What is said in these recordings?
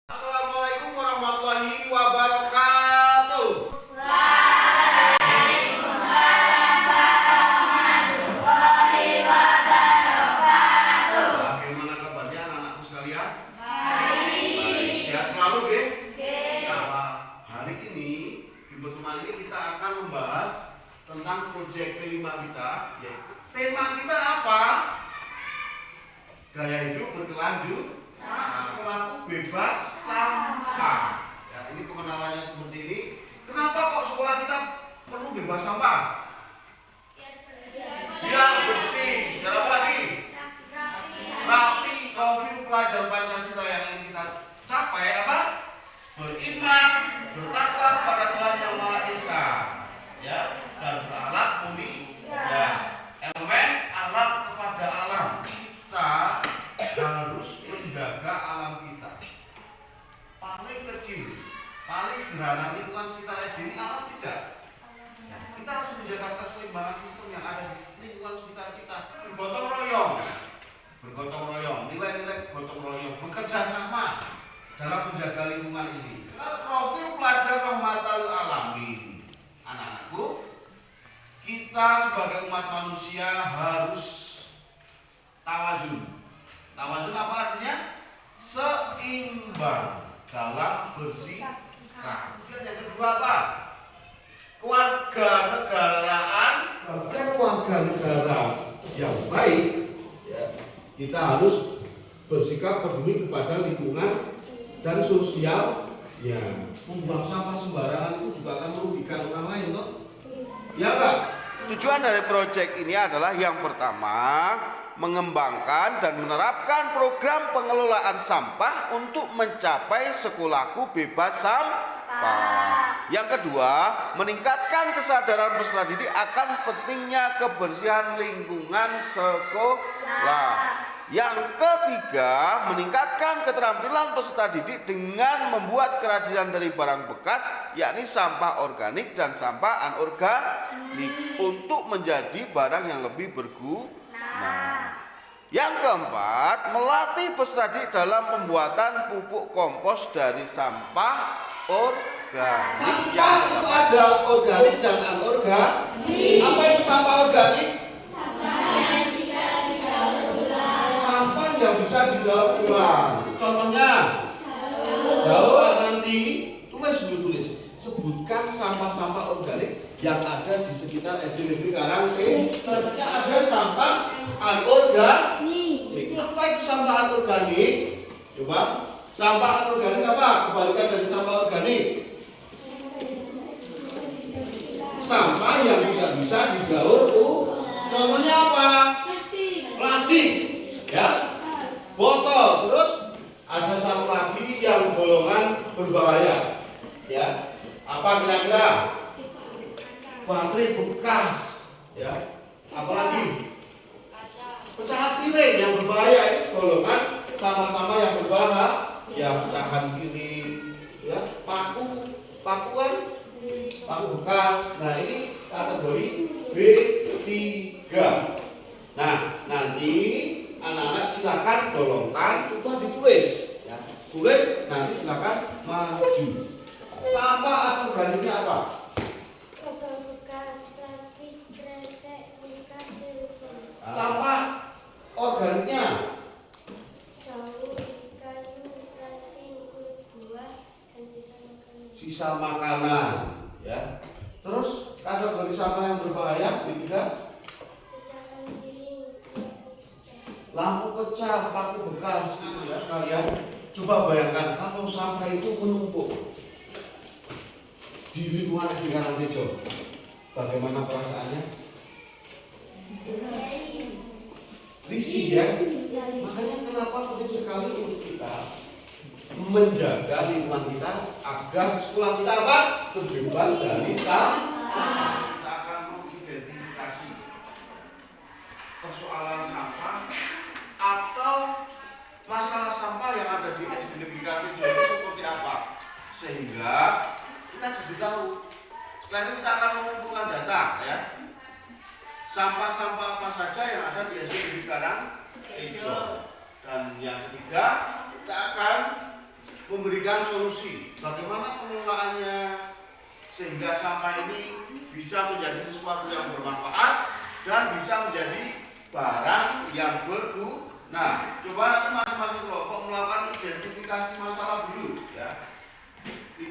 Assalamualaikum warahmatullahi wabarakatuh. Bagaimana kabarnya anak-anakku sekalian? Baik. Sehat selalu, Ge? Nah, hari ini di pertemuan ini kita akan membahas tentang proyek P5 kita, yaitu tema kita apa? Gaya hidup berkelanjut, sekolahku bebas sampah. Ya, ini pengenalannya seperti ini. Kenapa kok sekolah kita perlu bebas sampah? Biar bersih. Biar apa lagi? Rapi. Profil pelajar Pancasila yang ingin kita capai apa? Beriman, bertakwa kepada Tuhan Yang Maha Esa, ya, dan berakhlak mulia. Elemen akhlak kepada alam. Kita harus menjaga alam kita. Paling kecil, paling sederhana lingkungan sekitar SD ini alam tidak. Kita harus menjaga keseimbangan sistem yang ada di lingkungan sekitar kita. Bergotong royong, nilai-nilai gotong royong, bekerja sama dalam menjaga lingkungan ini. Profil pelajar rahmatal alamin. Anak-anakku, kita sebagai umat manusia harus tawazun. Tawazun apa artinya? Seimbang dalam bersikap. Kemudian yang kedua apa? Kewarganegaraan. Sebagai warga negara yang baik, ya, kita harus bersikap peduli kepada lingkungan dan sosial. Ya, membuang sampah sembarangan itu juga akan merugikan orang lain, toh? Ya enggak? Tujuan dari proyek ini adalah yang pertama, mengembangkan dan menerapkan program pengelolaan sampah untuk mencapai sekolahku bebas sampah. Yang kedua, meningkatkan kesadaran peserta didik akan pentingnya kebersihan lingkungan sekolah. Yang ketiga, meningkatkan keterampilan peserta didik dengan membuat kerajinan dari barang bekas, yakni sampah organik dan sampah anorganik, untuk menjadi barang yang lebih berguna. Yang keempat, melatih peserta didik dalam pembuatan pupuk kompos dari sampah organik. Sampah itu ada organik dan anorganik. Apa itu sampah organik? Sampah yang bisa didaur ulang. Contohnya, daur nanti tulis. Sebutkan sampah-sampah organik yang ada di sekitar SD Negeri Karangke. Selanjutnya ada sampah anorganik. Apa itu sampah anorganik? Coba, sampah anorganik apa? Kebalikan dari sampah organik. Sampah yang tidak bisa didaur ulang. Contohnya apa? Plastik, ya, botol. Terus ada satu lagi yang golongan berbahaya, ya. Apa kira-kira? Baterai bekas, ya. Apalagi pecahan piring yang berbahaya. Ini golongan sama-sama yang berbahaya, ya, pecahan piring, ya, paku bekas. Nah, ini kategori B3. Nah, nanti anak-anak silakan golongkan, coba ditulis, ya. Tulis, nanti silakan maju. Sampah anorganiknya apa? Botol bekas, plastik, kresek, bekas, telepon. Sampah organiknya? Daun, kayu, ranting, kulit buah, dan sisa makanan. Sisa makanan, ya. Terus kategori sampah yang berbahaya, ketiga, Pecahan piring, lampu pecah, paku bekas, ya sekalian. Coba bayangkan kalau sampah itu menumpuk di lingkungan SD Karangtejo, bagaimana perasaannya? Risih, ya. Makanya kenapa penting sekali untuk kita menjaga lingkungan kita agar sekolah kita apa? Terbebas dari sampah. Kita akan mengidentifikasi persoalan sampah atau masalah sampah yang ada di SD Negeri Karangtejo itu seperti apa, sehingga kita jadi tahu. Setelah itu kita akan mengumpulkan data, ya, sampah-sampah apa saja yang ada di SD Negeri Karangtejo. Dan yang ketiga, kita akan memberikan solusi bagaimana pengelolaannya sehingga sampah ini bisa menjadi sesuatu yang bermanfaat dan bisa menjadi barang yang berguna. Coba nanti masing-masing kelompok melakukan identifikasi masalah dulu ya.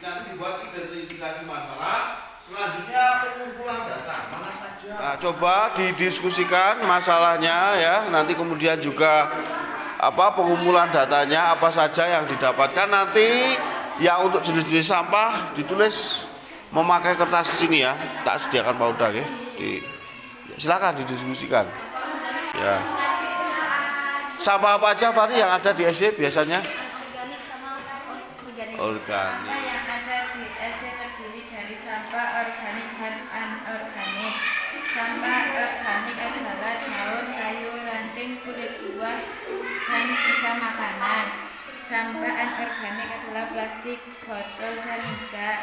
Nanti dibuat identifikasi masalah. Selanjutnya pengumpulan data mana saja. Nah, coba didiskusikan masalahnya ya. Nanti kemudian juga pengumpulan datanya apa saja yang didapatkan. Nanti yang untuk jenis-jenis sampah ditulis memakai kertas sini ya. Tak sediakan Pak Uda ya. Silakan didiskusikan. Ya. Sampah apa aja Fari yang ada di SD biasanya? Organik sama organik. Organik. Yang ada di SD terdiri dari sampah organik dan anorganik. Sampah organik adalah daun, kayu, ranting, kulit buah, dan sisa makanan. Sampah anorganik adalah plastik, botol, dan limbah.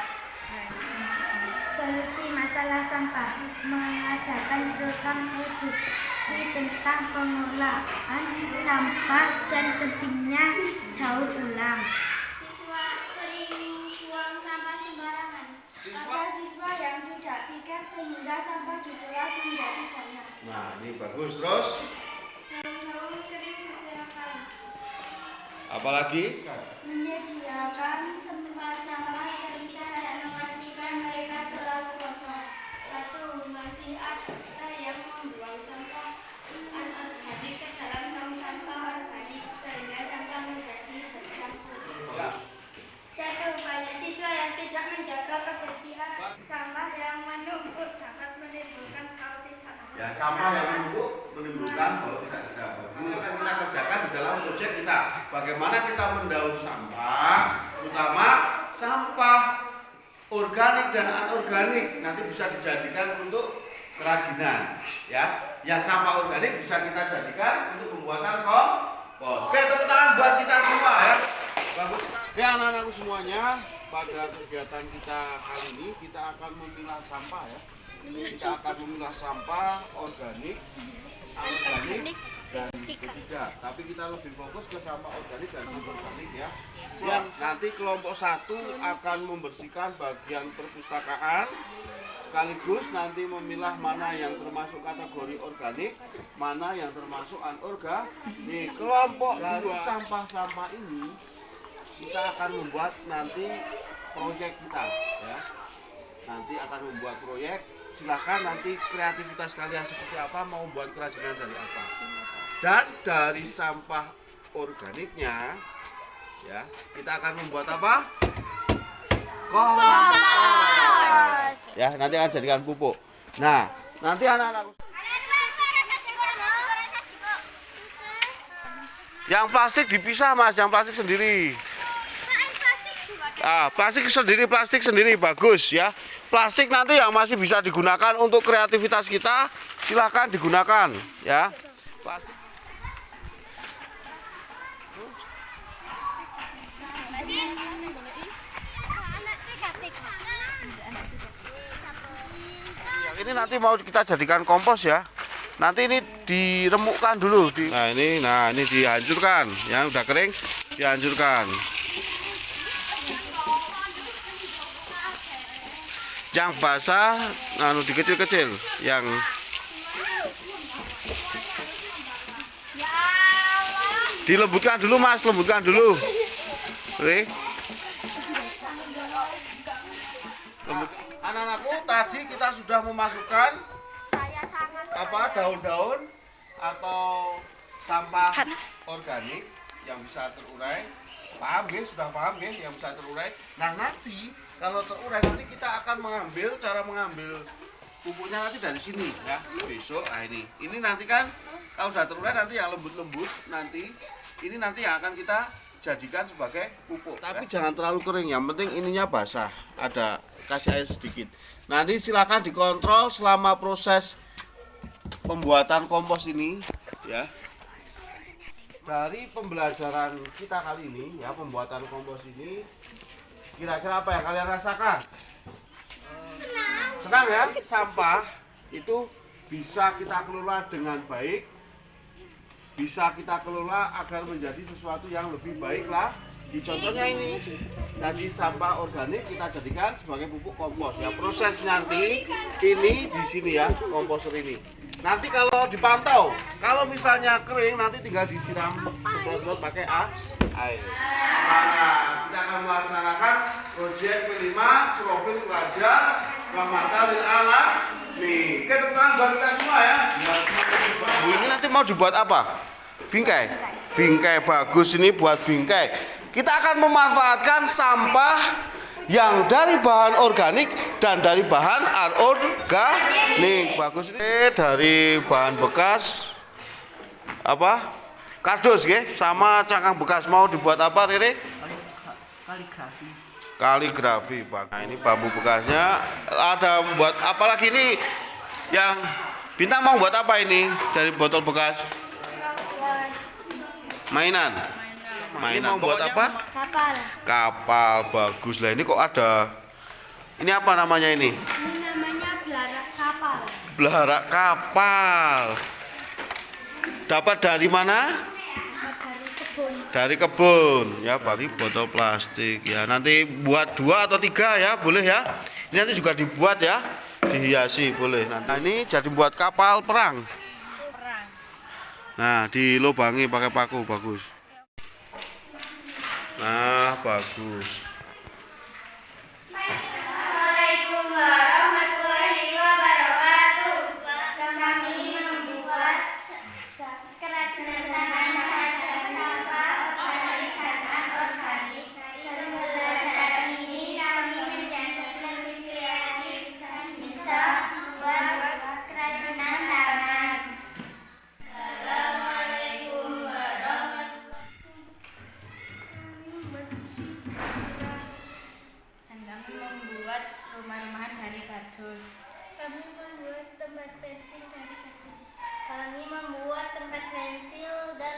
Solusi masalah sampah: mengadakan program edukasi tentang pengelolaan sampah dan pentingnya daur ulang. Siswa sering buang sampah sembarangan. Ada siswa yang tidak pikir sehingga sampah diolah menjadi banyak. Nah, ini bagus. Terus Daun kering disiapkan. apalagi? Menyediakan tempat sampah terpisah dan memastikan mereka selalu kosong. 1. Masih ada yang membuang sampah anorganik ke dalam tong sampah organik sehingga sampah menjadi bercampur. Ya. 1. Banyak siswa yang tidak menjaga kebersihan. Sampah yang menumpuk dapat menimbulkan bau tidak enak. Ya, sampah yang menumpuk menimbulkan bau tidak sedap. Ini akan kita kerjakan di dalam proyek kita. Bagaimana kita mendaur sampah, terutama sampah organik dan anorganik nanti bisa dijadikan untuk kerajinan. Ya, yang sampah organik bisa kita jadikan untuk pembuatan kompos. Oke, tepuk tangan buat kita semua ya. Bagus. Ya anak-anakku semuanya, pada kegiatan kita kali ini kita akan memilah sampah ya. Kita akan memilah sampah organik, anorganik, dan ketiga. Tapi kita lebih fokus ke sampah organik dan anorganik ya. Yang nanti kelompok 1 akan membersihkan bagian perpustakaan, sekaligus nanti memilah mana yang termasuk kategori organik, mana yang termasuk anorganik. Kelompok dari sampah-sampah ini kita akan membuat nanti proyek kita ya. Nanti akan membuat proyek. Silakan nanti kreativitas kalian seperti apa, mau buat kerajinan dari apa. Dan dari sampah organiknya ya, kita akan membuat apa? Kompos. Ya, nanti akan jadikan pupuk. Nah, nanti anak-anakku yang plastik dipisah Mas, yang plastik sendiri. Plastik sendiri bagus ya. Plastik nanti yang masih bisa digunakan untuk kreativitas kita, silahkan digunakan ya. Plastik. Yang ini nanti mau kita jadikan kompos ya. Nanti ini diremukkan dulu. Nah ini dihancurkan. Yang udah kering dihancurkan. Yang basah dikecil-kecil, yang dilembutkan dulu Mas, lembutkan dulu. Oke. Anak-anakku, tadi kita sudah memasukkan daun-daun atau sampah organik yang bisa terurai. Paham ya? Sudah paham ya? Yang bisa terurai. Nah nanti kalau terurai nanti kita akan cara mengambil pupuknya nanti dari sini ya. Besok, nah ini nanti kan kalau sudah terurai nanti yang lembut-lembut nanti ini nanti yang akan kita jadikan sebagai pupuk. Tapi jangan terlalu kering, yang penting ininya basah. Ada kasih air sedikit. Nanti silakan dikontrol selama proses pembuatan kompos ini ya. Dari pembelajaran kita kali ini ya, pembuatan kompos ini, kira-kira apa yang kalian rasakan? Senang ya? Sampah itu bisa kita kelola dengan baik, bisa kita kelola agar menjadi sesuatu yang lebih baik Contohnya ini tadi sampah organik kita jadikan sebagai pupuk kompos ya. Proses nanti ini di sini ya, komposter ini. Nanti kalau dipantau, kalau misalnya kering nanti tinggal disiram semprot-semprot pakai air. Nah, kita akan melaksanakan proyek P5 profil pelajar Rahmatan lil Alamin. Oke, teman-teman buat kita semua ya. Ini nanti mau dibuat apa? Bingkai. Bingkai bagus ini buat bingkai. Kita akan memanfaatkan sampah yang dari bahan organik dan dari bahan anorganik. Bagus ini dari bahan bekas apa? Kardus nggih, sama cangkang bekas. Mau dibuat apa, Rere? Kaligrafi. Kaligrafi, Pak. Nah, ini bambu bekasnya. Ada buat apa lagi ini? Yang Bintang mau buat apa ini dari botol bekas? Mainan. Mainan buat apa? Kapal. Kapal, bagus lah. Ini kok ada? Ini apa namanya ini? Ini namanya belarak kapal. Belarak kapal. Dapat dari mana? Dari kebun. Dari kebun. Ya, bagi botol plastik. Ya, nanti buat 2 atau 3 ya, boleh ya. Ini nanti juga dibuat ya, dihiasi boleh. Nah, ini jadi buat kapal perang. Nah, dilubangi pakai paku, bagus. Nah, bagus. Assalamualaikum warahmatullahi wabarakatuh. Kami membuat kerajinan tangan sampah organik dan anorganik. Pembelajaran ini kami menjadi lebih kreatif dan bisa membuat kerajinan tangan. Assalamualaikum warahmatullahi Dan kami membuat rumah-rumahan dari kardus. Kami membuat tempat pensil dari kardus. Kami membuat tempat pensil dan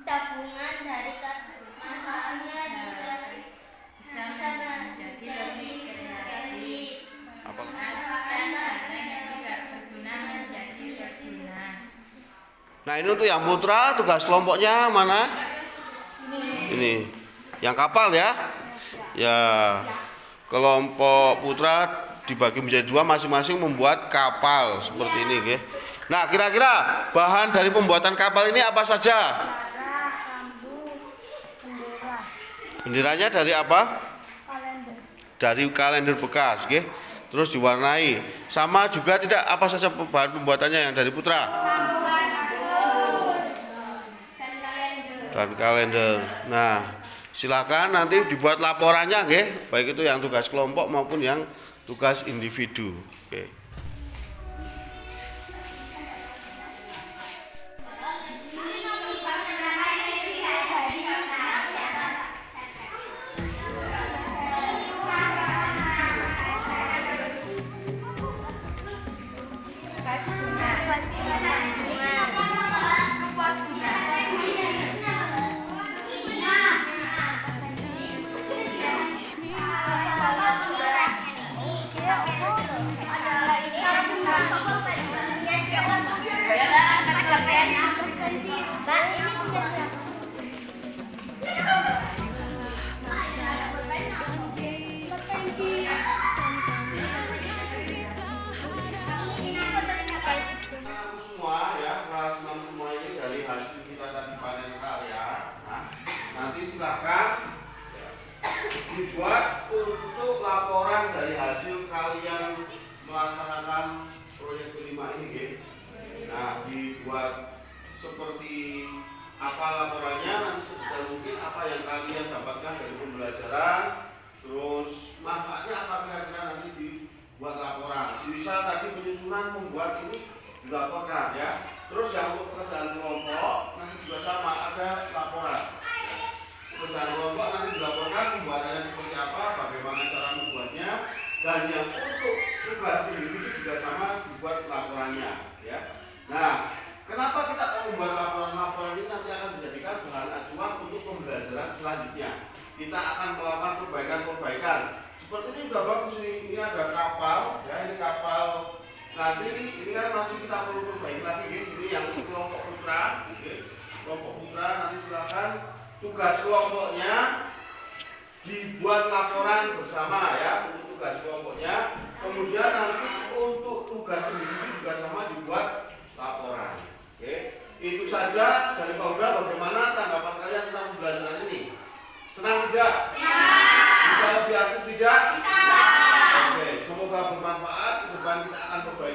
tabungan dari kardus. Manfaatnya bisa menjadi lebih kreatif. Apa? Memanfaatkan barang yang tidak berguna menjadi berguna. Nah, ini untuk yang putra, tugas kelompoknya mana? Ini. Yang kapal ya? Ya. Kelompok putra dibagi menjadi 2, masing-masing membuat kapal seperti ini, nggih. Nah, kira-kira bahan dari pembuatan kapal ini apa saja? bambu, bendera, Benderanya dari apa? kalender, Dari kalender bekas, nggih. Terus diwarnai. Sama juga tidak apa saja bahan pembuatannya yang dari putra? Dan kalender. Nah, silakan nanti dibuat laporannya, nggih. Baik itu yang tugas kelompok maupun yang tugas individu. Oke. Semua ya, kelas 6 semua ini dari hasil kita tadi panen karya. Nah, nanti silakan dibuat untuk laporan dari hasil kalian melaksanakan proyek kelima ini, nggih. Nah, dibuat seperti apa laporannya, nanti sedetail mungkin apa yang kalian dapatkan dari pembelajaran, terus manfaatnya apa kira-kira nanti dibuat laporan. Misal tadi penyusunan membuat ini dilaporkan ya. Terus yang untuk pekerjaan kelompok nanti juga sama, ada laporan. Pekerjaan kelompok nanti dilaporkan pembuatannya seperti apa, bagaimana cara membuatnya, dan yang untuk tugas individu juga sama dibuat laporannya ya. Nah, kenapa kita akan membuat laporan-laporan ini nanti akan dijadikan bahan acuan untuk pembelajaran selanjutnya. Kita akan melakukan perbaikan-perbaikan. Seperti ini udah bagus ini ada kapal ya, ini kapal. Nanti ini kan masih kita perlu perbaiki lagi, ini yang kelompok putra, kelompok putra nanti silakan tugas kelompoknya dibuat laporan bersama ya, untuk tugas kelompoknya. Kemudian nanti untuk tugas individu juga sama dibuat laporan. Oke, itu saja dari Pak Uda. Bagaimana tanggapan kalian tentang pembelajaran ini? Senang tidak? Bisa lebih aktif tidak? Oke, semoga bermanfaat. Ke depan kita akan berbagi